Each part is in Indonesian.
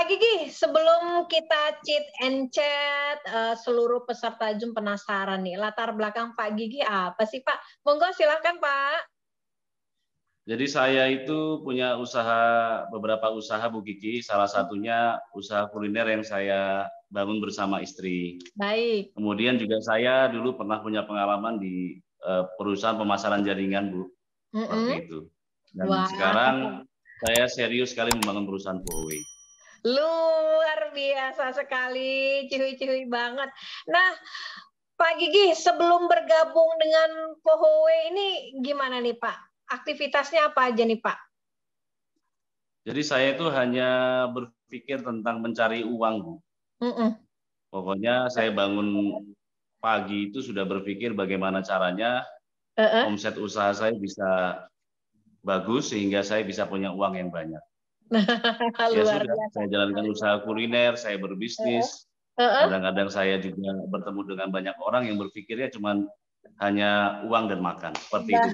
Pak Gigi, sebelum kita chit and chat, seluruh peserta Zoom penasaran nih, latar belakang Pak Gigi apa sih, Pak? Monggo silakan, Pak. Jadi saya itu punya beberapa usaha Bu Kiki, salah satunya usaha kuliner yang saya bangun bersama istri. Baik. Kemudian juga saya dulu pernah punya pengalaman di perusahaan pemasaran jaringan, Bu. Seperti itu. Dan Wah. sekarang saya serius sekali membangun perusahaan Huawei. Luar biasa sekali, cihui-cihui banget. Nah, Pak Gigi, sebelum bergabung dengan Huawei ini gimana nih, Pak? Aktivitasnya apa aja nih, Pak? Jadi saya itu hanya berpikir tentang mencari uang, Bu. Pokoknya saya bangun pagi itu sudah berpikir bagaimana caranya omset usaha saya bisa bagus sehingga saya bisa punya uang yang banyak. Ya sudah, saya jalankan usaha kuliner, saya berbisnis. Kadang-kadang saya juga bertemu dengan banyak orang yang berpikirnya cuma hanya uang dan makan, seperti itu.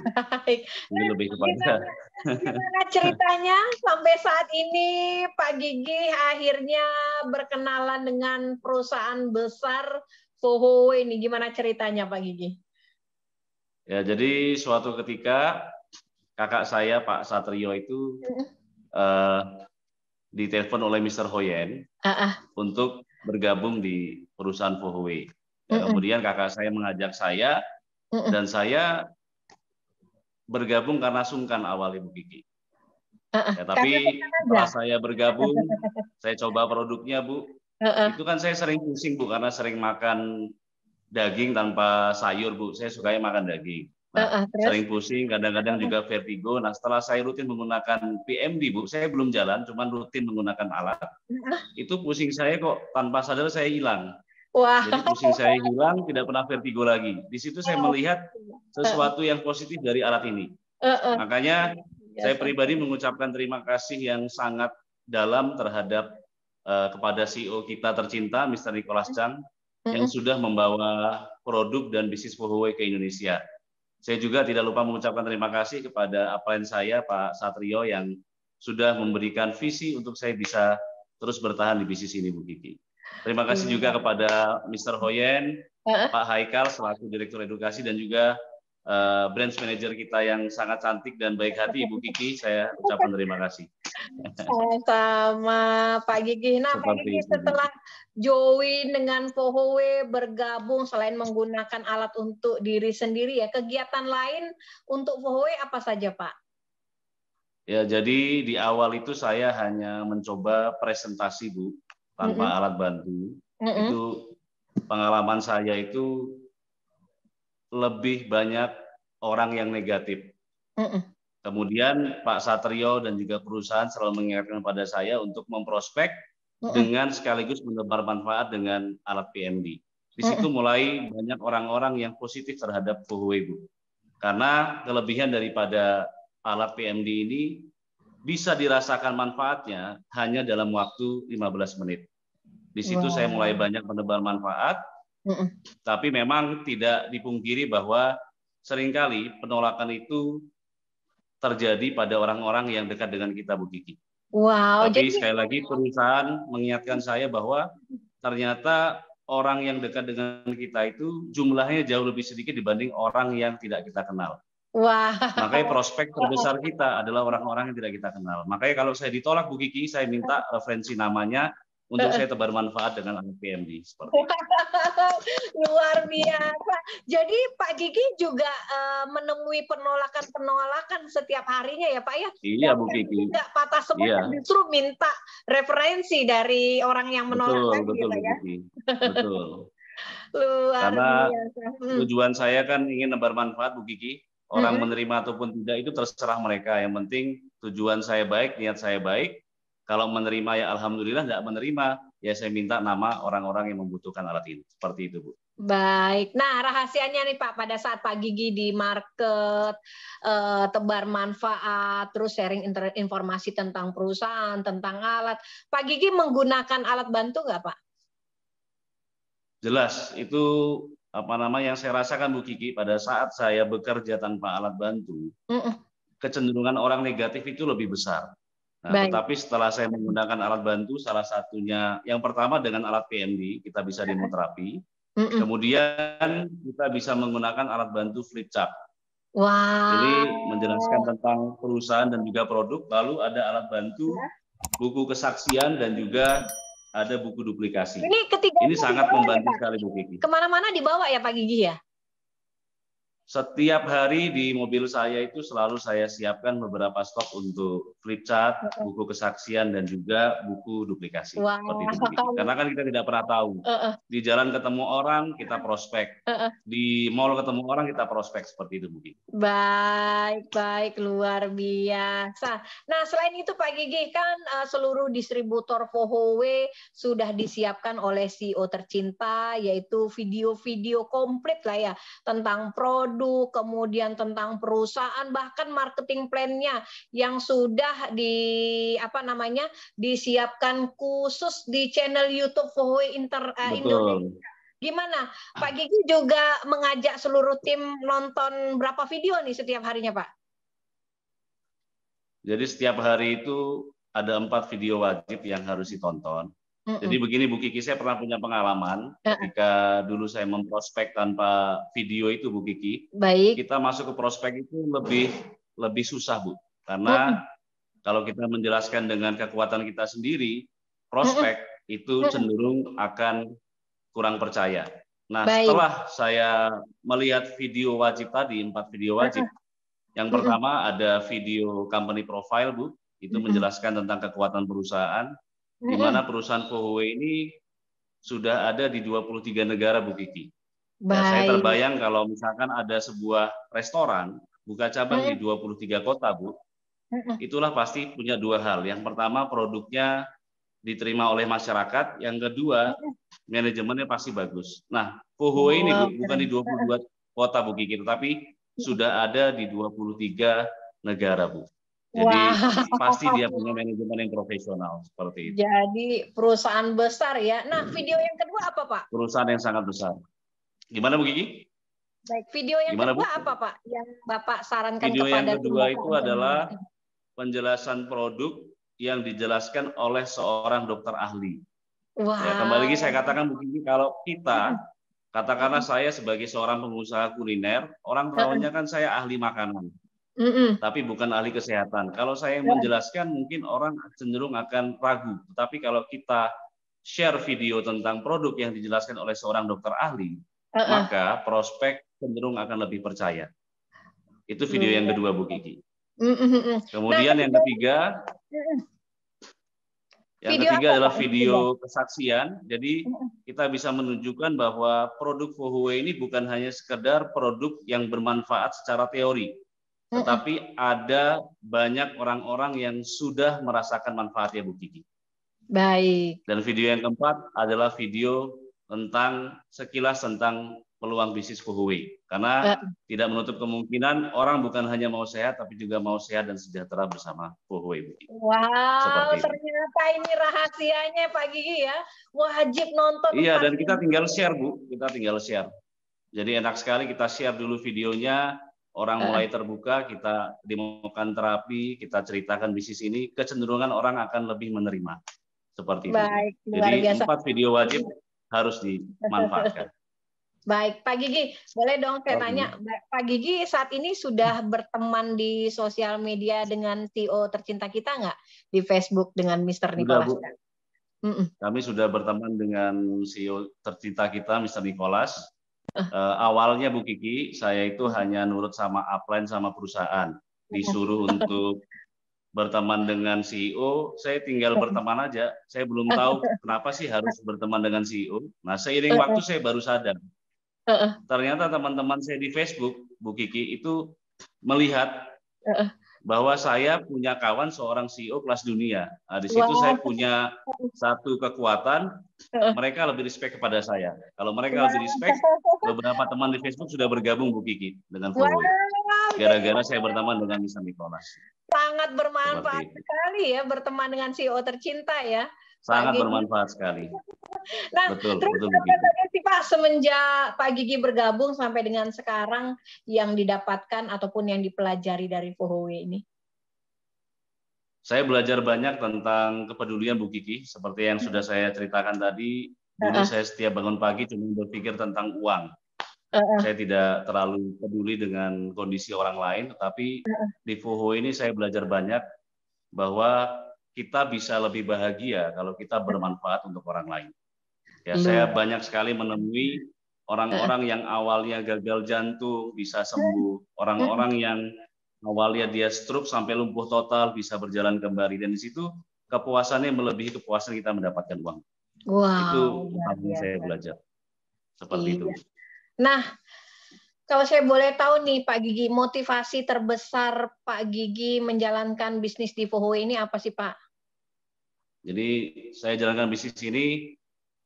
Ini lebih kepada gimana ceritanya sampai saat ini Pak Gigi akhirnya berkenalan dengan perusahaan besar Huawei ini. Gimana ceritanya Pak Gigi? Ya, jadi suatu ketika kakak saya Pak Satrio itu ditelepon oleh Mr. Hoyen untuk bergabung di perusahaan Huawei. Ya, kemudian kakak saya mengajak saya dan saya bergabung karena sungkan awal Ibu Kiki. Ya, tapi setelah saya bergabung, saya coba produknya Bu. Itu kan saya sering pusing Bu karena sering makan daging tanpa sayur Bu. Saya sukanya makan daging. Nah, sering pusing, kadang-kadang juga vertigo. Nah, setelah saya rutin menggunakan PMD Bu, saya belum jalan, cuman rutin menggunakan alat. Itu pusing saya kok tanpa sadar saya hilang. Wah. Jadi pusing saya hilang, tidak pernah vertigo lagi. Di situ saya melihat sesuatu yang positif dari alat ini. Makanya saya pribadi mengucapkan terima kasih yang sangat dalam terhadap kepada CEO kita tercinta, Mr. Nicholas Chang, yang sudah membawa produk dan bisnis Huawei ke Indonesia. Saya juga tidak lupa mengucapkan terima kasih kepada upline saya, Pak Satrio, yang sudah memberikan visi untuk saya bisa terus bertahan di bisnis ini, Bu Kiki. Terima kasih juga kepada Mr. Hoyen, Pak Haikal selaku Direktur Edukasi, dan juga branch manager kita yang sangat cantik dan baik hati, Ibu Kiki. Saya ucapkan terima kasih. Sama Pak Gigi. Nah, Pak Gigi setelah join dengan Huawei bergabung selain menggunakan alat untuk diri sendiri ya, kegiatan lain untuk Huawei apa saja, Pak? Ya, jadi di awal itu saya hanya mencoba presentasi, Bu, tanpa alat bantu. Itu pengalaman saya itu lebih banyak orang yang negatif. Kemudian Pak Satrio dan juga perusahaan selalu mengingatkan pada saya untuk memprospek dengan sekaligus menebar manfaat dengan alat PMD. Di situ mulai banyak orang-orang yang positif terhadap Huawei, Bu. Karena kelebihan daripada alat PMD ini bisa dirasakan manfaatnya hanya dalam waktu 15 menit. Di situ saya mulai banyak menebar manfaat, tapi memang tidak dipungkiri bahwa seringkali penolakan itu terjadi pada orang-orang yang dekat dengan kita, Bu Kiki. Wow. Tapi sekali lagi perusahaan mengingatkan saya bahwa ternyata orang yang dekat dengan kita itu jumlahnya jauh lebih sedikit dibanding orang yang tidak kita kenal. Wah. Makanya prospek terbesar kita adalah orang-orang yang tidak kita kenal. Makanya kalau saya ditolak, Bu Kiki, saya minta referensi namanya untuk saya tebar manfaat dengan alat PMD. Seperti itu. Luar biasa. Jadi Pak Gigi juga menemui penolakan setiap harinya ya Pak ya? Iya Bu Kiki. Tidak patah semangat, justru minta referensi dari orang yang menolak. Betul, betul Bu Kiki. Betul. Luar biasa. Tujuan saya kan ingin nebar manfaat Bu Kiki. Orang menerima ataupun tidak itu terserah mereka. Yang penting tujuan saya baik, niat saya baik. Kalau menerima ya alhamdulillah, tidak menerima ya saya minta nama orang-orang yang membutuhkan alat ini. Seperti itu, Bu. Baik. Nah, rahasianya nih Pak, pada saat Pak Gigi di market, tebar manfaat, terus sharing informasi tentang perusahaan, tentang alat. Pak Gigi menggunakan alat bantu nggak, Pak? Jelas. Itu yang saya rasakan, Bu Kiki, pada saat saya bekerja tanpa alat bantu, kecenderungan orang negatif itu lebih besar. Nah, tetapi setelah saya menggunakan alat bantu, salah satunya yang pertama dengan alat PMD, kita bisa demoterapi. Kemudian kita bisa menggunakan alat bantu flip chart. Ini menjelaskan tentang perusahaan dan juga produk. Lalu ada alat bantu, buku kesaksian, dan juga ada buku duplikasi. Ini sangat membantu sekali Bu Kiki. Kemana-mana dibawa ya Pak Gigi ya? Setiap hari di mobil saya itu selalu saya siapkan beberapa stok untuk flip chart, buku kesaksian, dan juga buku duplikasi. Seperti itu, Bu Kiki. Karena kan kita tidak pernah tahu. Di jalan ketemu orang, kita prospek. Di mall ketemu orang, kita prospek. Seperti itu, Bu Kiki. Baik, luar biasa. Nah, selain itu Pak Gigi, kan seluruh distributor Vohowe sudah disiapkan oleh CEO tercinta, yaitu video-video komplit lah ya, tentang produk, kemudian tentang perusahaan, bahkan marketing plan-nya yang sudah disiapkan khusus di channel YouTube Vohowe Indonesia. Gimana? Pak Gigi juga mengajak seluruh tim nonton berapa video nih setiap harinya, Pak? Jadi setiap hari itu ada 4 video wajib yang harus ditonton. Jadi begini Bu Kiki, saya pernah punya pengalaman ketika dulu saya memprospek tanpa video itu Bu Kiki. Baik. Kita masuk ke prospek itu lebih susah Bu, karena kalau kita menjelaskan dengan kekuatan kita sendiri, prospek itu cenderung akan kurang percaya. Nah, setelah saya melihat video wajib tadi, 4 video wajib. Yang pertama ada video company profile Bu, itu menjelaskan tentang kekuatan perusahaan. Di mana perusahaan Vohowe ini sudah ada di 23 negara Bu Kiki. Ya, saya terbayang kalau misalkan ada sebuah restoran buka cabang di 23 kota Bu, itulah pasti punya 2 hal. Yang pertama produknya diterima oleh masyarakat, yang kedua manajemennya pasti bagus. Nah, Vohowe ini Bu, bukan di 22 kota Bu Kiki, tetapi sudah ada di 23 negara Bu. Jadi pasti dia punya manajemen yang profesional seperti itu. Jadi perusahaan besar ya. Nah, video yang kedua apa Pak? Perusahaan yang sangat besar. Gimana Bu Kiki? Baik, video yang kedua apa Pak? Yang Bapak sarankan video kepada yang kedua itu adalah penjelasan produk yang dijelaskan oleh seorang dokter ahli. Ya, kembali lagi saya katakan Bu Kiki, kalau kita katakanlah saya sebagai seorang pengusaha kuliner, orang tahunya kan saya ahli makanan. Tapi bukan ahli kesehatan. Kalau saya menjelaskan mungkin orang cenderung akan ragu. Tetapi kalau kita share video tentang produk yang dijelaskan oleh seorang dokter ahli, maka prospek cenderung akan lebih percaya. Itu video yang kedua Bu Kiki. Kemudian yang ketiga, adalah video kesaksian. Jadi kita bisa menunjukkan bahwa produk Vohowe ini bukan hanya sekedar produk yang bermanfaat secara teori, tetapi ada banyak orang-orang yang sudah merasakan manfaatnya Bu Kiki. Baik. Dan video yang keempat adalah video tentang sekilas tentang peluang bisnis Vohowe. Karena tidak menutup kemungkinan orang bukan hanya mau sehat, tapi juga mau sehat dan sejahtera bersama Vohowe Bu Kiki. Wow, ternyata ini rahasianya Pak Gigi ya. Wajib nonton. Iya, dan kita tinggal share Bu, kita tinggal share. Jadi enak sekali kita share dulu videonya. Orang mulai terbuka, kita demokan terapi, kita ceritakan bisnis ini, kecenderungan orang akan lebih menerima. Seperti itu. Baik, jadi 4 video wajib harus dimanfaatkan. Baik, Pak Gigi, boleh dong saya tanya, Pak Gigi saat ini sudah berteman di sosial media dengan CEO tercinta kita nggak? Di Facebook dengan Mr. Nicholas? Kami sudah berteman dengan CEO tercinta kita, Mr. Nicholas. Awalnya Bu Kiki, saya itu hanya nurut sama upline sama perusahaan. Disuruh untuk berteman dengan CEO, saya tinggal berteman aja. Saya belum tahu kenapa sih harus berteman dengan CEO. Nah, seiring waktu saya baru sadar. Ternyata teman-teman saya di Facebook, Bu Kiki, itu melihat bahwa saya punya kawan seorang CEO kelas dunia. Nah, di situ saya punya satu kekuatan, mereka lebih respect kepada saya. Kalau mereka lebih respect, beberapa teman di Facebook sudah bergabung Bu Kiki dengan Vohowe. Gara-gara saya berteman dengan Mr. Nicholas. Sangat bermanfaat sekali ya berteman dengan CEO tercinta ya. Sangat bermanfaat sekali. Nah, terus apa saja sih Pak semenjak Pak Gigi bergabung sampai dengan sekarang yang didapatkan ataupun yang dipelajari dari Vohowe ini? Saya belajar banyak tentang kepedulian Bu Kiki, seperti yang sudah saya ceritakan tadi. Dulu saya setiap bangun pagi cuma berpikir tentang uang. Saya tidak terlalu peduli dengan kondisi orang lain, tetapi di FOHO ini saya belajar banyak bahwa kita bisa lebih bahagia kalau kita bermanfaat untuk orang lain. Ya, saya banyak sekali menemui orang-orang yang awalnya gagal jantung bisa sembuh, orang-orang yang awalnya dia stroke sampai lumpuh total bisa berjalan kembali, dan di situ kepuasannya melebihi kepuasan kita mendapatkan uang. Wow, itu yang saya belajar seperti itu. Nah, kalau saya boleh tahu nih Pak Gigi, motivasi terbesar Pak Gigi menjalankan bisnis di FOHO ini apa sih Pak? Jadi saya jalankan bisnis ini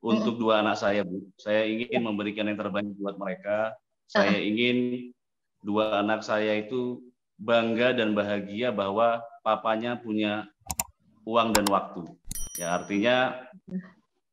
untuk dua anak saya, Bu. Saya ingin memberikan yang terbaik buat mereka. Saya ingin dua anak saya itu bangga dan bahagia bahwa papanya punya uang dan waktu. Ya, artinya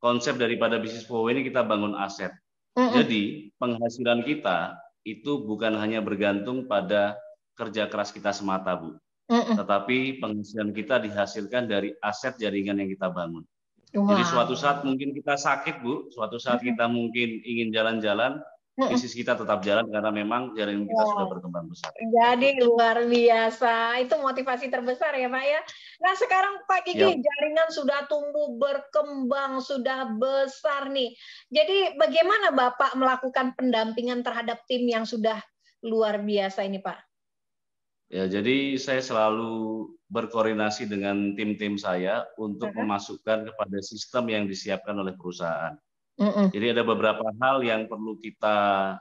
konsep daripada bisnis FOHO ini kita bangun aset. Jadi penghasilan kita itu bukan hanya bergantung pada kerja keras kita semata, Bu. Tetapi penghasilan kita dihasilkan dari aset jaringan yang kita bangun. Jadi suatu saat mungkin kita sakit, Bu, suatu saat kita mungkin ingin jalan-jalan, bisnis kita tetap jalan karena memang jaringan kita sudah berkembang besar. Jadi luar biasa, itu motivasi terbesar ya Pak ya. Nah sekarang Pak Gigi, jaringan sudah tumbuh berkembang, sudah besar nih. Jadi bagaimana Bapak melakukan pendampingan terhadap tim yang sudah luar biasa ini Pak? Ya, jadi saya selalu berkoordinasi dengan tim-tim saya untuk memasukkan kepada sistem yang disiapkan oleh perusahaan. Jadi ada beberapa hal yang perlu kita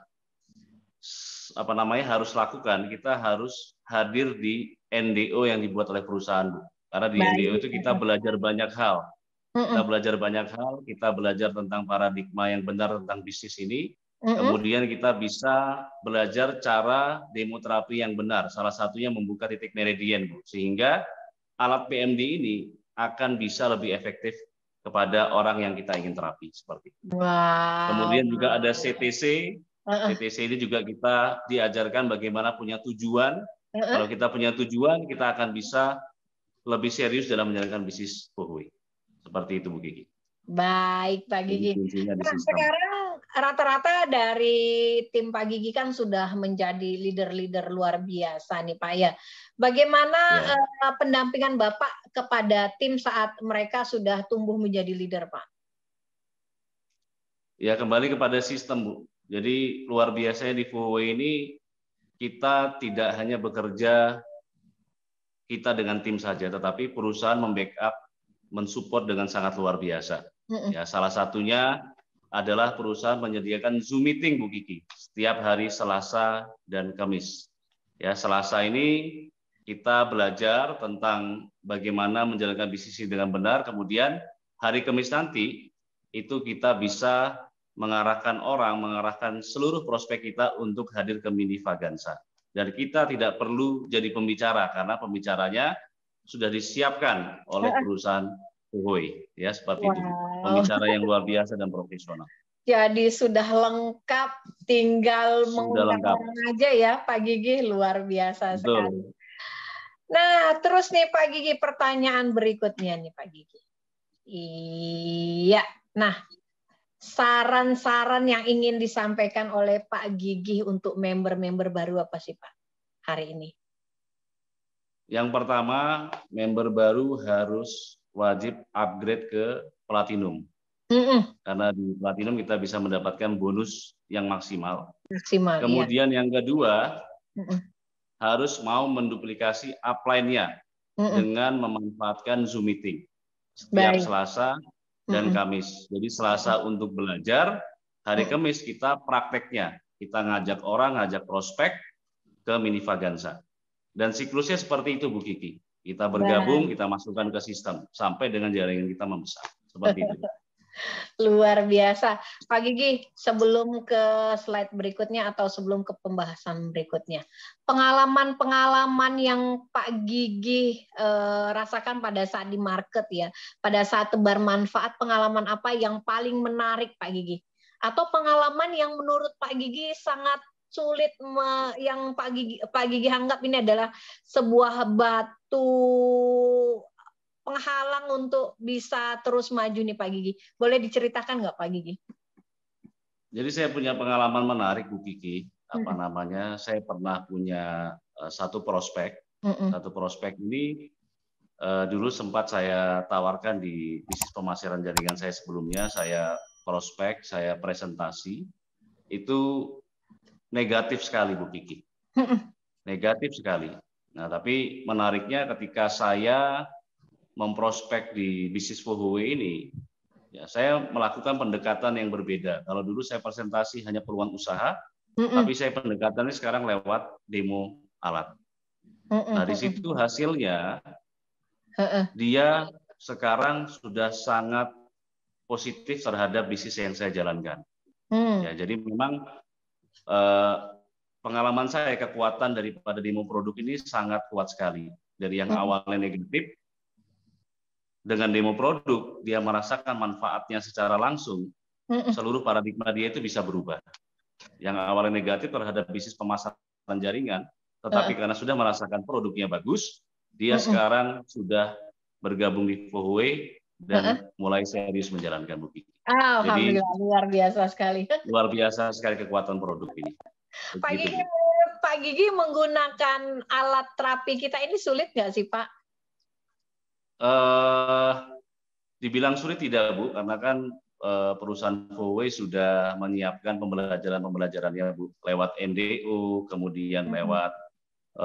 harus lakukan. Kita harus hadir di NDO yang dibuat oleh perusahaan, Bu. Karena di NDO itu kita belajar banyak hal. Kita belajar banyak hal, kita belajar tentang paradigma yang benar tentang bisnis ini. Kemudian kita bisa belajar cara demo terapi yang benar. Salah satunya membuka titik meridian, Bu. Sehingga alat PMD ini akan bisa lebih efektif kepada orang yang kita ingin terapi seperti itu. Kemudian juga ada CTC. CTC ini juga kita diajarkan bagaimana punya tujuan. Kalau kita punya tujuan, kita akan bisa lebih serius dalam menjalankan bisnis FOHO. Seperti itu, Bu Gigi. Baik, Pak Gigi. Nah, sekarang rata-rata dari tim Pak Gigi kan sudah menjadi leader-leader luar biasa nih, Pak ya. Bagaimana pendampingan Bapak kepada tim saat mereka sudah tumbuh menjadi leader, Pak? Ya, kembali kepada sistem, Bu. Jadi luar biasanya di FOHO ini kita tidak hanya bekerja kita dengan tim saja, tetapi perusahaan membackup, mensupport dengan sangat luar biasa. Ya, salah satunya adalah perusahaan menyediakan Zoom meeting, Bu Kiki, setiap hari Selasa dan Kamis. Ya, Selasa ini kita belajar tentang bagaimana menjalankan bisnis dengan benar. Kemudian hari Kamis nanti itu kita bisa mengarahkan seluruh prospek kita untuk hadir ke Mini Vaganza. Dan kita tidak perlu jadi pembicara karena pembicaranya sudah disiapkan oleh perusahaan FOHO, ya seperti itu. Pembicara yang luar biasa dan profesional. Jadi sudah lengkap, tinggal mengundang orang aja ya Pak Gigi, luar biasa sekali. Nah, terus nih Pak Gigi, pertanyaan berikutnya nih Pak Gigi. Iya, nah saran-saran yang ingin disampaikan oleh Pak Gigi untuk member-member baru apa sih Pak hari ini? Yang pertama, member baru harus wajib upgrade ke Platinum. Karena di Platinum kita bisa mendapatkan bonus yang maksimal. Kemudian yang kedua, harus mau menduplikasi upline-nya dengan memanfaatkan Zoom meeting setiap Selasa dan Kamis. Jadi Selasa untuk belajar, hari Kamis kita prakteknya. Kita ngajak orang, ngajak prospek ke Mini Vaganza. Dan siklusnya seperti itu, Bu Kiki. Kita bergabung, kita masukkan ke sistem sampai dengan jaringan kita membesar. Seperti itu. Luar biasa. Pak Gigi, sebelum ke slide berikutnya atau sebelum ke pembahasan berikutnya, pengalaman-pengalaman yang Pak Gigi rasakan pada saat di market ya, pada saat tebar manfaat, pengalaman apa yang paling menarik Pak Gigi? Atau pengalaman yang menurut Pak Gigi sangat sulit, yang Pak Gigi anggap ini adalah sebuah batu penghalang untuk bisa terus maju nih Pak Gigi? Boleh diceritakan nggak Pak Gigi? Jadi saya punya pengalaman menarik Bu Kiki. Apa namanya? Saya pernah punya satu prospek. Satu prospek ini dulu sempat saya tawarkan di bisnis pemasaran jaringan saya sebelumnya. Saya prospek, saya presentasi. Itu negatif sekali Bu Kiki. Negatif sekali. Nah, tapi menariknya ketika saya memprospek di bisnis Fohowe ini, ya saya melakukan pendekatan yang berbeda. Kalau dulu saya presentasi hanya peluang usaha, tapi saya pendekatannya sekarang lewat demo alat. Nah, di situ hasilnya dia sekarang sudah sangat positif terhadap bisnis yang saya jalankan. Ya, jadi memang pengalaman saya, kekuatan daripada demo produk ini sangat kuat sekali. Dari yang awalnya negatif, dengan demo produk, dia merasakan manfaatnya secara langsung, seluruh paradigma dia itu bisa berubah. Yang awalnya negatif terhadap bisnis pemasaran jaringan, tetapi karena sudah merasakan produknya bagus, dia sekarang sudah bergabung di Fohowe dan mulai serius menjalankan bukti. Alhamdulillah, jadi, luar biasa sekali. Luar biasa sekali kekuatan produk ini. Pak Gigi menggunakan alat terapi kita ini sulit nggak sih Pak? Dibilang sulit tidak Bu, karena kan perusahaan Fohowe sudah menyiapkan pembelajaran-pembelajarannya Bu, lewat NDO, kemudian lewat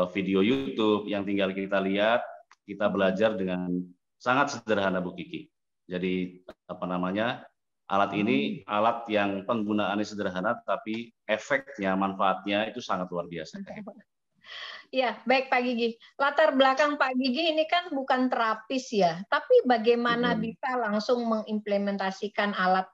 video YouTube yang tinggal kita lihat, kita belajar dengan sangat sederhana Bu Kiki. Jadi apa namanya? Alat ini alat yang penggunaannya sederhana, tapi efeknya, manfaatnya itu sangat luar biasa. Ya, baik Pak Gigi. Latar belakang Pak Gigi ini kan bukan terapis ya, tapi bagaimana bisa langsung mengimplementasikan alat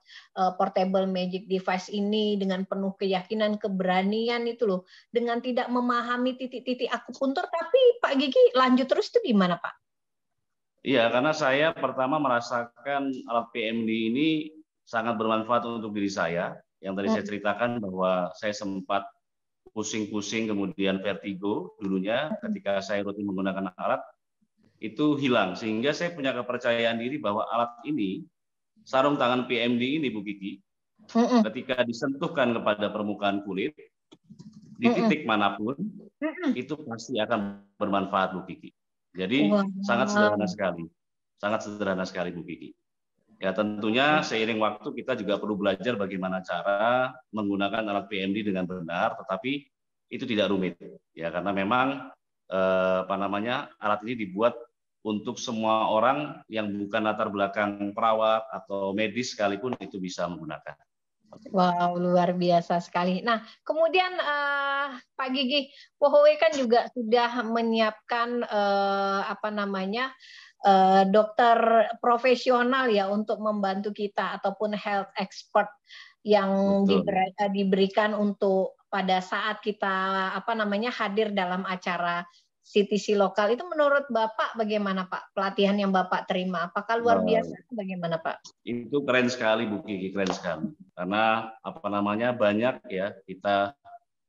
portable magic device ini dengan penuh keyakinan, keberanian itu loh, dengan tidak memahami titik-titik akupuntur, tapi Pak Gigi lanjut terus itu gimana Pak? Iya, karena saya pertama merasakan alat PMD ini sangat bermanfaat untuk diri saya. Yang tadi saya ceritakan bahwa saya sempat pusing-pusing, kemudian vertigo dulunya ketika saya rutin menggunakan alat, itu hilang. Sehingga saya punya kepercayaan diri bahwa alat ini, sarung tangan PMD ini Bu Kiki, ketika disentuhkan kepada permukaan kulit, di titik manapun, itu pasti akan bermanfaat Bu Kiki. Jadi sangat sederhana sekali. Sangat sederhana sekali Bu Kiki. Ya tentunya seiring waktu kita juga perlu belajar bagaimana cara menggunakan alat PMD dengan benar, tetapi itu tidak rumit ya, karena memang apa namanya, alat ini dibuat untuk semua orang yang bukan latar belakang perawat atau medis sekalipun itu bisa menggunakan. Wow, luar biasa sekali. Nah, kemudian Pak Gigi, Fohowe kan juga sudah menyiapkan apa namanya, dokter profesional ya untuk membantu kita ataupun health expert yang diberikan untuk pada saat kita apa namanya hadir dalam acara CTC lokal. Itu menurut Bapak bagaimana Pak pelatihan yang Bapak terima? Apakah luar biasa? Bagaimana Pak? Itu keren sekali Bu Kiki, keren sekali. Karena apa namanya banyak ya kita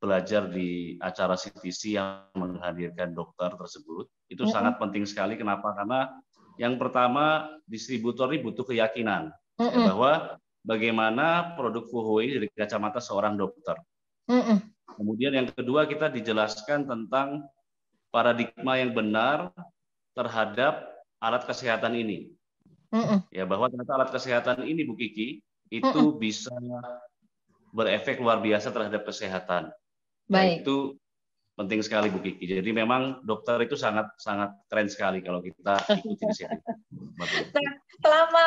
belajar di acara CTC yang menghadirkan dokter tersebut. Itu sangat penting sekali. Kenapa? Karena yang pertama, distributor ini butuh keyakinan ya, bahwa bagaimana produk Fohowe dari kacamata seorang dokter. Kemudian yang kedua, kita dijelaskan tentang paradigma yang benar terhadap alat kesehatan ini. Ya, bahwa ternyata alat kesehatan ini Bu Kiki itu bisa berefek luar biasa terhadap kesehatan. Ya, itu penting sekali Bu Kiki. Jadi memang dokter itu sangat keren sekali kalau kita ikuti di sini. Nah, selama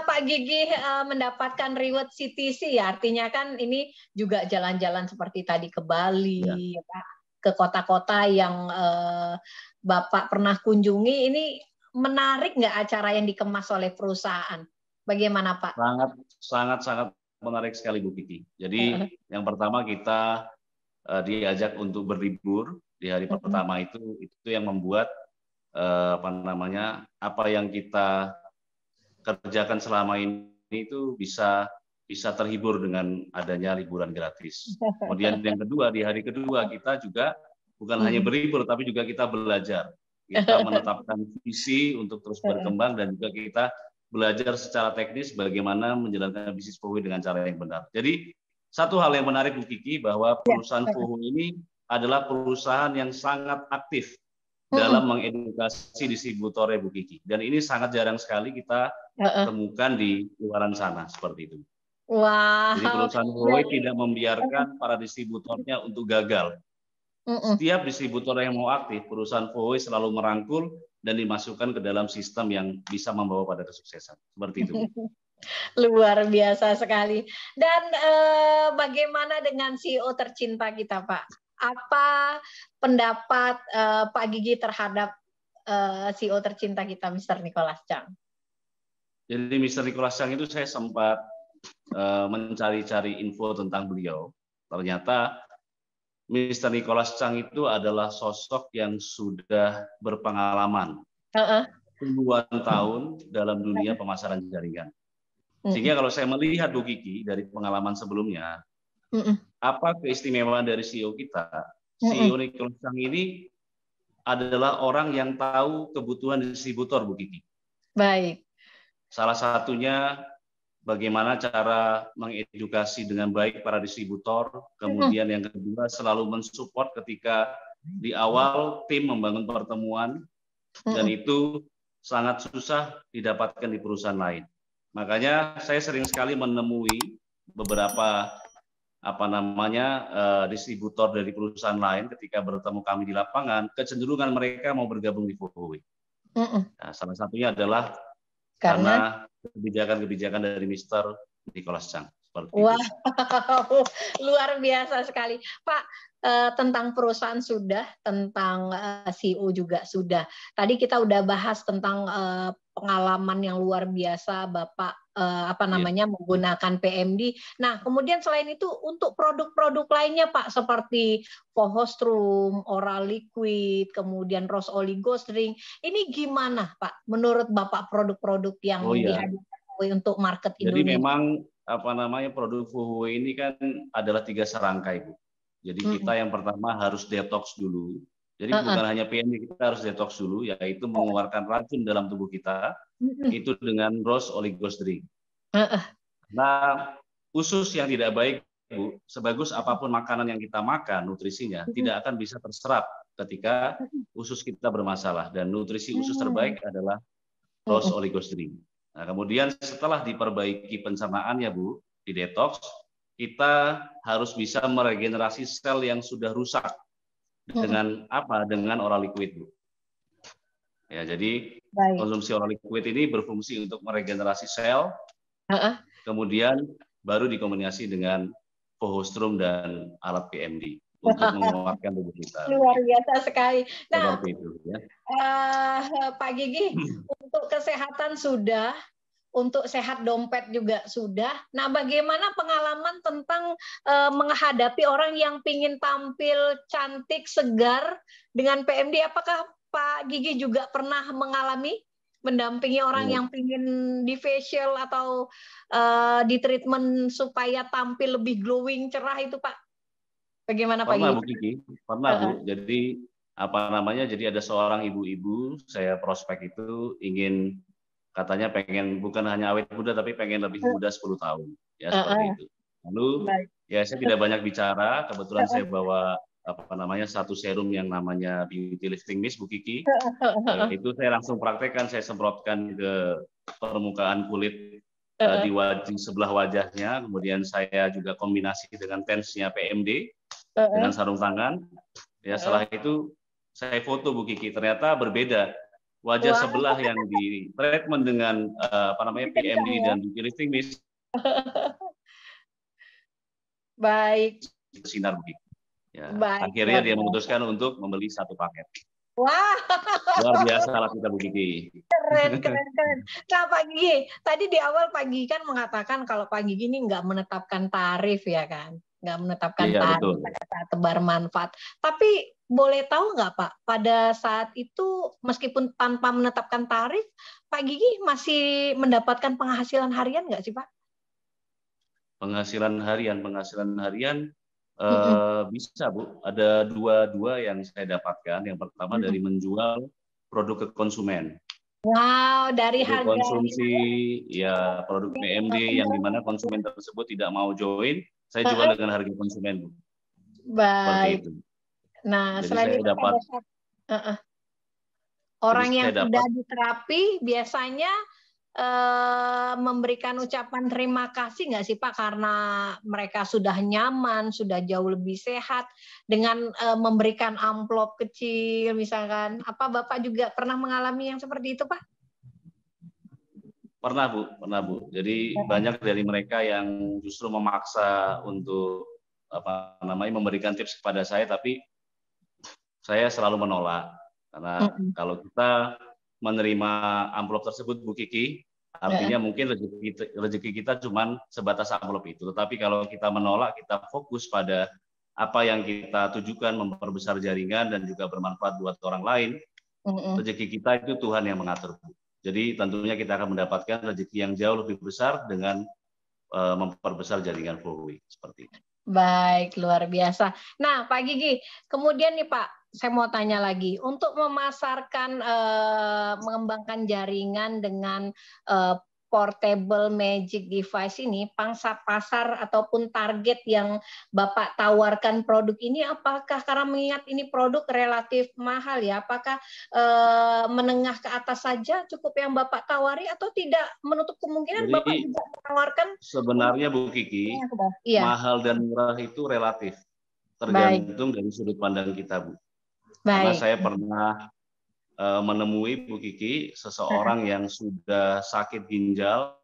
Pak Gigi mendapatkan reward CTC ya, artinya kan ini juga jalan-jalan seperti tadi ke Bali, ya Pak, ke kota-kota yang Bapak pernah kunjungi. Ini menarik nggak acara yang dikemas oleh perusahaan? Bagaimana Pak? Sangat menarik sekali Bu Kiki. Jadi yang pertama kita diajak untuk berlibur di hari pertama itu yang membuat apa namanya, apa yang kita kerjakan selama ini itu bisa terhibur dengan adanya liburan gratis. Kemudian yang kedua, di hari kedua kita juga bukan hanya berlibur tapi juga kita belajar kita menetapkan visi untuk terus berkembang, dan juga kita belajar secara teknis bagaimana menjalankan bisnis Fohwe dengan cara yang benar. Jadi satu hal yang menarik Bu Kiki, bahwa perusahaan Fohwe ini adalah perusahaan yang sangat aktif dalam mengedukasi distributornya Bu Kiki. Dan ini sangat jarang sekali kita temukan di luaran sana seperti itu. Wow. Jadi perusahaan Fohwe tidak membiarkan para distributornya untuk gagal. Setiap distributor yang mau aktif, perusahaan Fohwe selalu merangkul dan dimasukkan ke dalam sistem yang bisa membawa pada kesuksesan. Seperti itu. Luar biasa sekali. Dan bagaimana dengan CEO tercinta kita, Pak? Apa pendapat Pak Gigi terhadap CEO tercinta kita, Mr. Nicholas Chang? Jadi Mr. Nicholas Chang itu saya sempat mencari-cari info tentang beliau. Ternyata Mr. Nicholas Chang itu adalah sosok yang sudah berpengalaman puluhan tahun dalam dunia pemasaran jaringan. Sehingga kalau saya melihat Bu Kiki dari pengalaman sebelumnya, apa keistimewaan dari CEO kita? CEO Nicholas Chang ini adalah orang yang tahu kebutuhan distributor, Bu Kiki. Baik. Salah satunya bagaimana cara mengedukasi dengan baik para distributor. Kemudian yang kedua, selalu mensupport ketika di awal tim membangun pertemuan, dan itu sangat susah didapatkan di perusahaan lain. Makanya saya sering sekali menemui beberapa distributor dari perusahaan lain ketika bertemu kami di lapangan, kecenderungan mereka mau bergabung di Fohwe. Nah, salah satunya adalah karena kebijakan-kebijakan dari Mr. Nicholas Chang. Wow, luar biasa sekali. Pak, tentang perusahaan sudah, tentang CEO juga sudah. Tadi kita udah bahas tentang pengalaman yang luar biasa Bapak menggunakan PMD. Nah, kemudian selain itu untuk produk-produk lainnya Pak, seperti Fohostrum, Oral Liquid, kemudian Rose Oligos Drink. Ini gimana Pak menurut Bapak produk-produk yang dihadirkan untuk market Indonesia? Jadi memang produk Fohwe ini kan adalah 3 serangkai, Bu. Jadi kita yang pertama harus detox dulu. Jadi bukan hanya PMD, kita harus detox dulu, yaitu mengeluarkan racun dalam tubuh kita, itu dengan Rose Oligos Drink. Nah, usus yang tidak baik, Bu, sebagus apapun makanan yang kita makan, nutrisinya tidak akan bisa terserap ketika usus kita bermasalah. Dan nutrisi usus terbaik adalah Rose Oligos Drink. Nah, kemudian setelah diperbaiki pencernaannya, Bu, di detox, kita harus bisa meregenerasi sel yang sudah rusak dengan apa? Dengan Oral Liquid, Bu. Ya, jadi konsumsi Oral Liquid ini berfungsi untuk meregenerasi sel, kemudian baru dikombinasi dengan Fohostrum dan alat PMD untuk menguatkan tubuh kita. Luar biasa sekali. Nah, itu, ya. Pak Gigi, untuk kesehatan sudah, untuk sehat dompet juga sudah. Nah, bagaimana pengalaman tentang menghadapi orang yang pingin tampil cantik, segar dengan PMD? Apakah Pak Gigi juga pernah mendampingi orang yang pingin di facial atau di treatment supaya tampil lebih glowing, cerah itu, Pak? Bagaimana Pak Gigi? Pernah, Bu Kiki. Pernah, Bu. Jadi jadi ada seorang ibu-ibu, saya prospek itu ingin, katanya pengen bukan hanya awet muda tapi pengen lebih muda 10 tahun, ya seperti itu. Lalu ya saya tidak banyak bicara, kebetulan saya bawa satu serum yang namanya Beauty Lifting Mist, Bu Kiki. Itu saya langsung praktekkan, saya semprotkan ke permukaan kulit di sebelah wajahnya, kemudian saya juga kombinasi dengan tensnya PMD dengan sarung tangan. Ya, setelah itu saya foto, Bu Kiki, ternyata berbeda. Wajah sebelah yang di treatment dengan PMD dan Beauty Lifting Mist. Baik. Bersinar, Bu Kiki. Ya, akhirnya dia memutuskan untuk membeli 1 paket. Wah. Luar biasa lah kita, Bu Gigi. Keren. Nah, Pak Gigi, tadi di awal Pak Gigi kan mengatakan kalau Pak Gigi ini nggak menetapkan tarif, ya kan? Nggak menetapkan tarif pada saat tebar manfaat. Tapi boleh tahu nggak Pak, pada saat itu meskipun tanpa menetapkan tarif, Pak Gigi masih mendapatkan penghasilan harian nggak sih, Pak? Penghasilan harian bisa, Bu. Ada dua yang saya dapatkan. Yang pertama dari menjual produk ke konsumen. Wow, dari Jadi harga konsumsi ya produk PMD yang dimana konsumen tersebut tidak mau join, saya jual dengan harga konsumen, Bu. Seperti baik. itu. Nah, Jadi selain saya itu dapat orang jadi yang saya sudah dapat diterapi biasanya memberikan ucapan terima kasih nggak sih Pak, karena mereka sudah nyaman, sudah jauh lebih sehat dengan memberikan amplop kecil misalkan. Apa Bapak juga pernah mengalami yang seperti itu Pak? pernah Bu. Jadi banyak dari mereka yang justru memaksa untuk apa namanya memberikan tips kepada saya, tapi saya selalu menolak karena kalau kita menerima amplop tersebut Bu Kiki, artinya mungkin rezeki kita cuma sebatas amplop itu. Tetapi kalau kita menolak, kita fokus pada apa yang kita tujukan, memperbesar jaringan dan juga bermanfaat buat orang lain. Rezeki kita itu Tuhan yang mengatur. Jadi tentunya kita akan mendapatkan rezeki yang jauh lebih besar dengan memperbesar jaringan FOWI seperti itu. Baik, luar biasa. Nah, Pak Gigi, kemudian nih Pak, saya mau tanya lagi, untuk memasarkan, mengembangkan jaringan dengan portable magic device ini, pangsa pasar ataupun target yang Bapak tawarkan produk ini, apakah karena mengingat ini produk relatif mahal ya, apakah menengah ke atas saja cukup yang Bapak tawari atau tidak menutup kemungkinan Jadi, Bapak juga menawarkan sebenarnya Bu Kiki, mahal dan murah itu relatif, tergantung dari sudut pandang kita Bu. Karena saya pernah menemui Bu Kiki seseorang yang sudah sakit ginjal,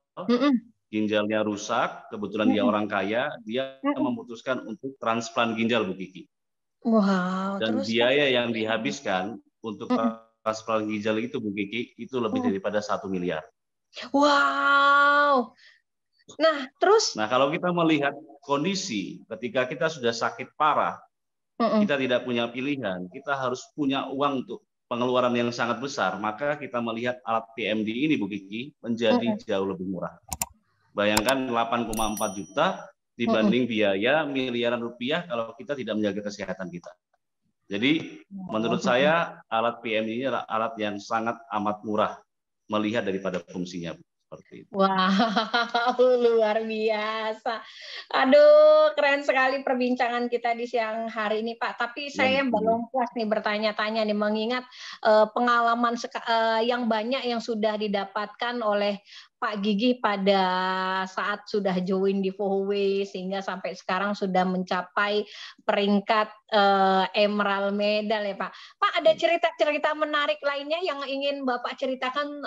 ginjalnya rusak, kebetulan dia orang kaya, dia memutuskan untuk transplant ginjal Bu Kiki. Wow, dan terus biaya yang dihabiskan untuk transplant ginjal itu Bu Kiki itu lebih daripada 1 miliar. Wow. Nah, terus? Nah, kalau kita melihat kondisi ketika kita sudah sakit parah, kita tidak punya pilihan, kita harus punya uang untuk pengeluaran yang sangat besar, maka kita melihat alat PMD ini Bu Kiki menjadi jauh lebih murah. Bayangkan 8,4 juta dibanding biaya miliaran rupiah kalau kita tidak menjaga kesehatan kita. Jadi menurut saya alat PMD ini adalah alat yang sangat amat murah melihat daripada fungsinya. Seperti itu. Wow, luar biasa. Aduh, keren sekali perbincangan kita di siang hari ini, Pak. Tapi saya belum puas nih bertanya-tanya nih, mengingat pengalaman yang banyak yang sudah didapatkan oleh Pak Gigi pada saat sudah join di FOWI sehingga sampai sekarang sudah mencapai peringkat Emerald Medal ya Pak. Pak, ada cerita-cerita menarik lainnya yang ingin Bapak ceritakan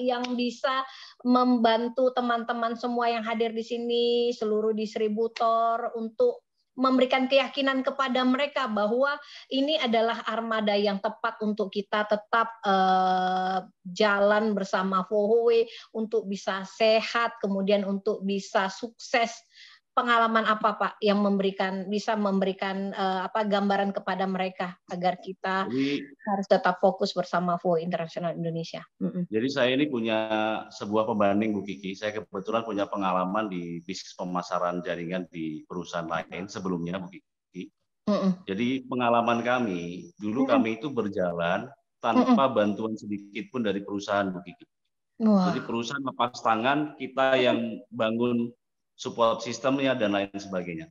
yang bisa membantu teman-teman semua yang hadir di sini, seluruh distributor untuk memberikan keyakinan kepada mereka bahwa ini adalah armada yang tepat untuk kita tetap jalan bersama FOWI untuk bisa sehat, kemudian untuk bisa sukses. Pengalaman apa Pak yang bisa memberikan gambaran kepada mereka agar kita harus tetap fokus bersama FOWI Internasional Indonesia? Jadi saya ini punya sebuah pembanding Bu Kiki. Saya kebetulan punya pengalaman di bisnis pemasaran jaringan di perusahaan lain sebelumnya Bu Kiki. Jadi pengalaman kami dulu kami itu berjalan tanpa bantuan sedikit pun dari perusahaan Bu Kiki. Jadi perusahaan lepas tangan, kita yang bangun support sistemnya dan lain sebagainya.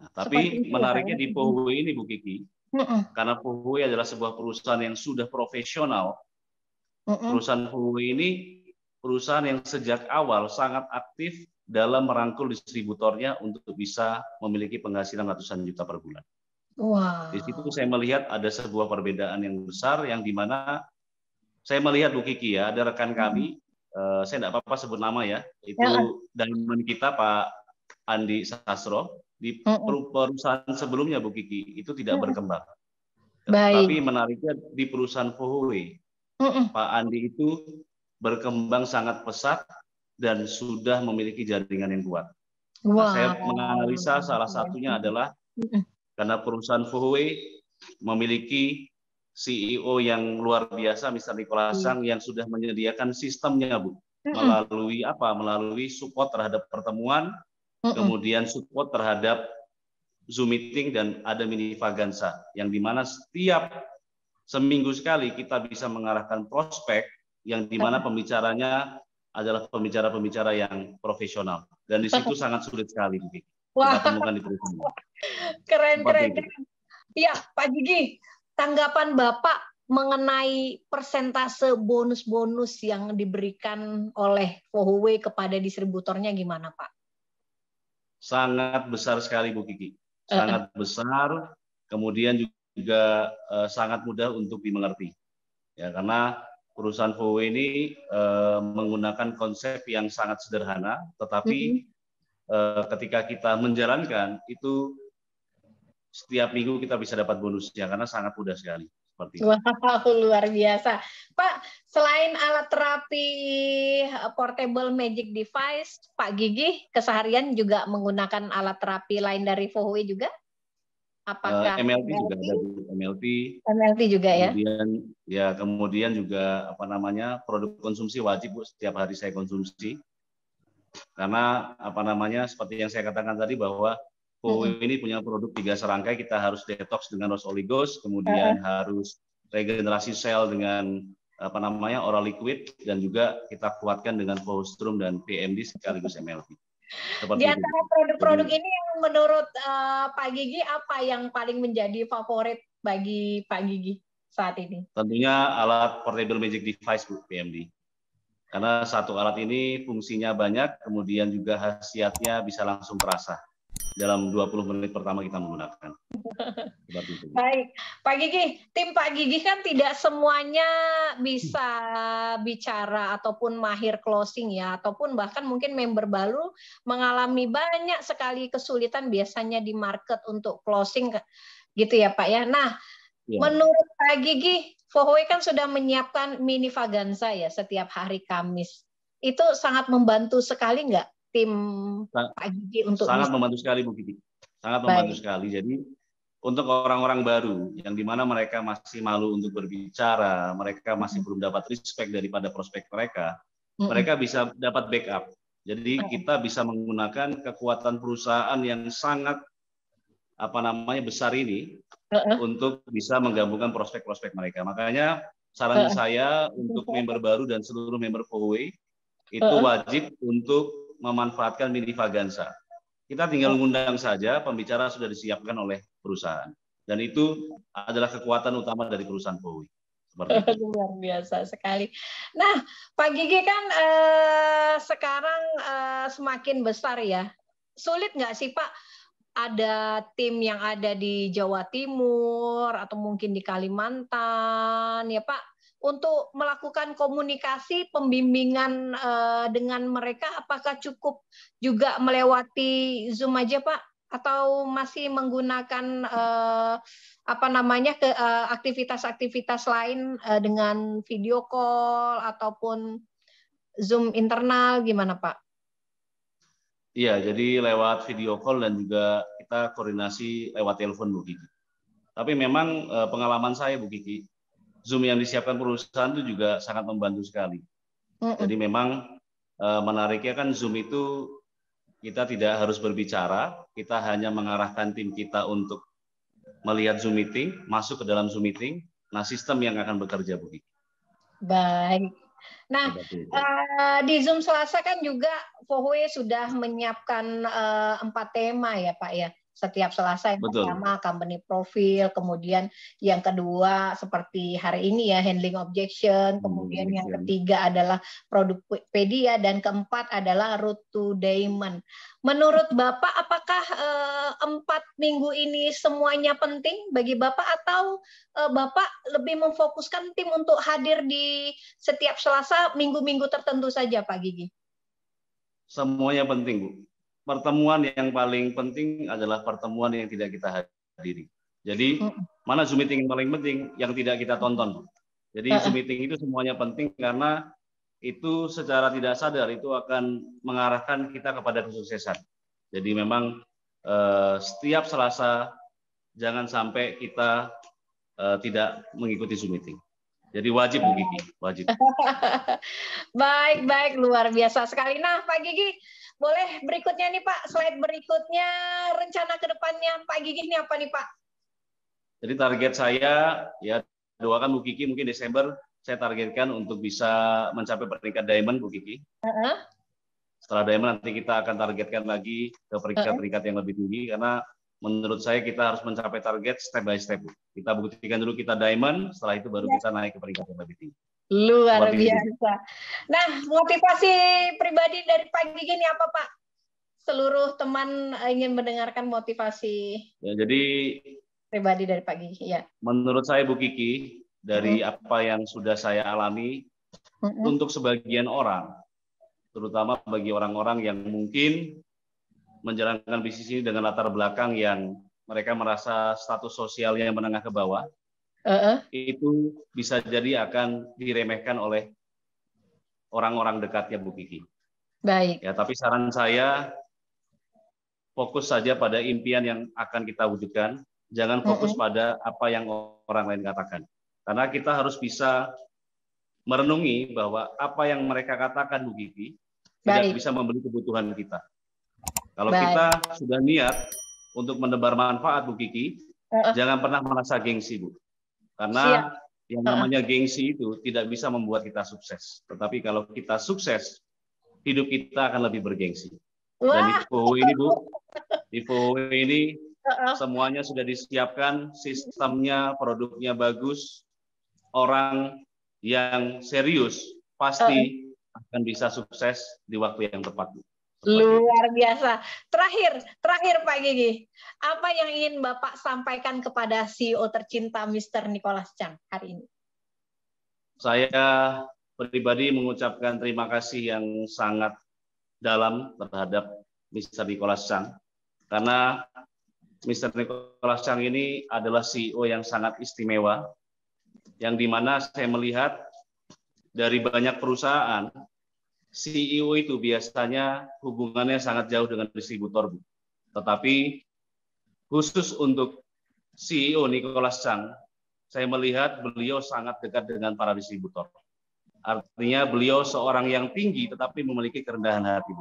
Nah, tapi menariknya di FOWI ini Bu Kiki, karena FOWI adalah sebuah perusahaan yang sudah profesional. Perusahaan FOWI ini perusahaan yang sejak awal sangat aktif dalam merangkul distributornya untuk bisa memiliki penghasilan ratusan juta per bulan. Wow. Di situ saya melihat ada sebuah perbedaan yang besar yang dimana saya melihat Bu Kiki ya, ada rekan kami, saya tidak apa-apa sebut nama ya, itu diamond kita Pak Andi Sastro, di perusahaan sebelumnya Bu Kiki, itu tidak berkembang. Tapi menariknya di perusahaan FOWI, Pak Andi itu berkembang sangat pesat dan sudah memiliki jaringan yang kuat. Nah, saya menganalisa salah satunya adalah karena perusahaan FOWI memiliki CEO yang luar biasa, Mr. Nicholas Sang, yang sudah menyediakan sistemnya, Bu, melalui support terhadap pertemuan, kemudian support terhadap Zoom meeting dan ada mini vaganza, yang dimana setiap seminggu sekali kita bisa mengarahkan prospek yang dimana pembicaranya adalah pembicara-pembicara yang profesional. Dan di situ sangat sulit sekali kita temukan di perusahaan. Keren. Ya, Pak Gigi, tanggapan Bapak mengenai persentase bonus-bonus yang diberikan oleh Fohoway kepada distributornya gimana, Pak? Sangat besar sekali, Bu Kiki. Sangat besar, kemudian juga sangat mudah untuk dimengerti. Ya, karena perusahaan Fohoway ini menggunakan konsep yang sangat sederhana, tetapi ketika kita menjalankan itu setiap minggu kita bisa dapat bonusnya karena sangat mudah sekali. Wow, luar biasa. Pak, selain alat terapi portable magic device, Pak Gigi keseharian juga menggunakan alat terapi lain dari Fohoway juga? Apakah MLT juga ada, MLT juga ya? Kemudian juga produk konsumsi wajib, Bu, setiap hari saya konsumsi. Karena seperti yang saya katakan tadi bahwa Fohoway ini punya produk 3 serangkai, kita harus detox dengan Rose Oligos, kemudian harus regenerasi sel dengan oral liquid, dan juga kita kuatkan dengan Fohostrum dan PMD sekaligus MLT. Di antara produk-produk ini yang menurut Pak Gigi apa yang paling menjadi favorit bagi Pak Gigi saat ini? Tentunya alat portable magic device, Bu, PMD. Karena satu alat ini fungsinya banyak, kemudian juga khasiatnya bisa langsung terasa dalam 20 menit pertama kita menggunakan. Baik, Pak Gigi, tim Pak Gigi kan tidak semuanya bisa bicara ataupun mahir closing ya, ataupun bahkan mungkin member baru mengalami banyak sekali kesulitan biasanya di market untuk closing gitu ya Pak ya. Nah, menurut Pak Gigi, Fohoway kan sudah menyiapkan mini Vaganza ya setiap hari Kamis. Itu sangat membantu sekali nggak tim Pak Gigi untuk sangat membantu sekali, Bu Gigi. Sangat membantu sekali. Jadi untuk orang-orang baru yang dimana mereka masih malu untuk berbicara, mereka masih belum dapat respect daripada prospek mereka, mereka bisa dapat backup. Jadi kita bisa menggunakan kekuatan perusahaan yang sangat besar ini untuk bisa menggabungkan prospek-prospek mereka. Makanya saran saya untuk member baru dan seluruh member Fohoway itu wajib untuk memanfaatkan mini Vaganza. Kita tinggal mengundang saja, pembicara sudah disiapkan oleh perusahaan. Dan itu adalah kekuatan utama dari perusahaan Fohoway. Luar biasa sekali. Nah, Pak Gigi kan sekarang semakin besar ya. Sulit nggak sih Pak, ada tim yang ada di Jawa Timur atau mungkin di Kalimantan ya Pak, untuk melakukan komunikasi pembimbingan dengan mereka, apakah cukup juga melewati Zoom aja Pak, atau masih menggunakan aktivitas-aktivitas lain dengan video call ataupun Zoom internal, gimana Pak? Iya, jadi lewat video call dan juga kita koordinasi lewat telepon, Bu Kiki. Tapi memang pengalaman saya, Bu Kiki, Zoom yang disiapkan perusahaan itu juga sangat membantu sekali. Jadi memang menariknya kan Zoom itu kita tidak harus berbicara, kita hanya mengarahkan tim kita untuk melihat Zoom meeting, masuk ke dalam Zoom meeting, nah sistem yang akan bekerja, Bu Kiki. Baik. Nah, di Zoom Selasa kan juga Fohoway sudah menyiapkan 4 tema ya Pak ya. Setiap Selasa yang pertama company profile, kemudian yang kedua seperti hari ini ya handling objection, kemudian yang ketiga adalah produkpedia, dan keempat adalah road to diamond. Menurut Bapak, apakah 4 minggu ini semuanya penting bagi Bapak, atau Bapak lebih memfokuskan tim untuk hadir di setiap Selasa minggu-minggu tertentu saja Pak Gigi? Semuanya penting, Bu. Pertemuan yang paling penting adalah pertemuan yang tidak kita hadiri. Jadi mana Zoom meeting yang paling penting yang tidak kita tonton. Jadi Zoom meeting itu semuanya penting karena itu secara tidak sadar itu akan mengarahkan kita kepada kesuksesan. Jadi memang setiap Selasa jangan sampai kita tidak mengikuti Zoom meeting. Jadi wajib, Bu Gigi, wajib. Baik, luar biasa sekali. Nah, Pak Gigi, boleh berikutnya nih Pak, slide berikutnya, rencana ke depannya Pak Gigi ini apa nih Pak? Jadi target saya ya doakan Bu Kiki mungkin Desember saya targetkan untuk bisa mencapai peringkat diamond, Bu Kiki. Setelah diamond nanti kita akan targetkan lagi ke peringkat-peringkat yang lebih tinggi, karena menurut saya kita harus mencapai target step by step. Kita buktikan dulu kita diamond, setelah itu baru kita naik ke peringkat yang lebih tinggi. Luar biasa. Nah, motivasi pribadi dari Pak Gigi ini apa, Pak? Seluruh teman ingin mendengarkan motivasi jadi pribadi dari Pak Gigi. Ya. Menurut saya, Bu Kiki, dari apa yang sudah saya alami, untuk sebagian orang, terutama bagi orang-orang yang mungkin menjalankan bisnis ini dengan latar belakang yang mereka merasa status sosialnya menengah ke bawah, itu bisa jadi akan diremehkan oleh orang-orang dekatnya Bu Kiki. Baik. Ya, tapi saran saya, fokus saja pada impian yang akan kita wujudkan. Jangan fokus pada apa yang orang lain katakan. Karena kita harus bisa merenungi bahwa apa yang mereka katakan, Bu Kiki, tidak bisa membeli kebutuhan kita. Kalau kita sudah niat untuk menebar manfaat, Bu Kiki, jangan pernah merasa gengsi, Bu. Karena yang namanya gengsi itu tidak bisa membuat kita sukses. Tetapi kalau kita sukses, hidup kita akan lebih bergengsi. Dan di FOWO ini, Bu, di FOWO ini semuanya sudah disiapkan, sistemnya, produknya bagus, orang yang serius pasti akan bisa sukses di waktu yang tepat. Luar biasa. Terakhir Pak Gigi, apa yang ingin Bapak sampaikan kepada CEO tercinta Mr. Nicholas Chang hari ini? Saya pribadi mengucapkan terima kasih yang sangat dalam terhadap Mr. Nicholas Chang, karena Mr. Nicholas Chang ini adalah CEO yang sangat istimewa, yang dimana saya melihat dari banyak perusahaan, CEO itu biasanya hubungannya sangat jauh dengan distributor. Tetapi khusus untuk CEO Nicholas Chang, saya melihat beliau sangat dekat dengan para distributor. Artinya beliau seorang yang tinggi tetapi memiliki kerendahan hati.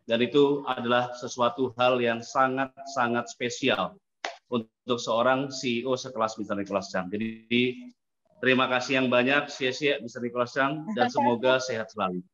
Dan itu adalah sesuatu hal yang sangat-sangat spesial untuk seorang CEO sekelas Mr. Nicholas Chang. Jadi terima kasih yang banyak, Mr. Nicholas Chang, dan semoga sehat selalu.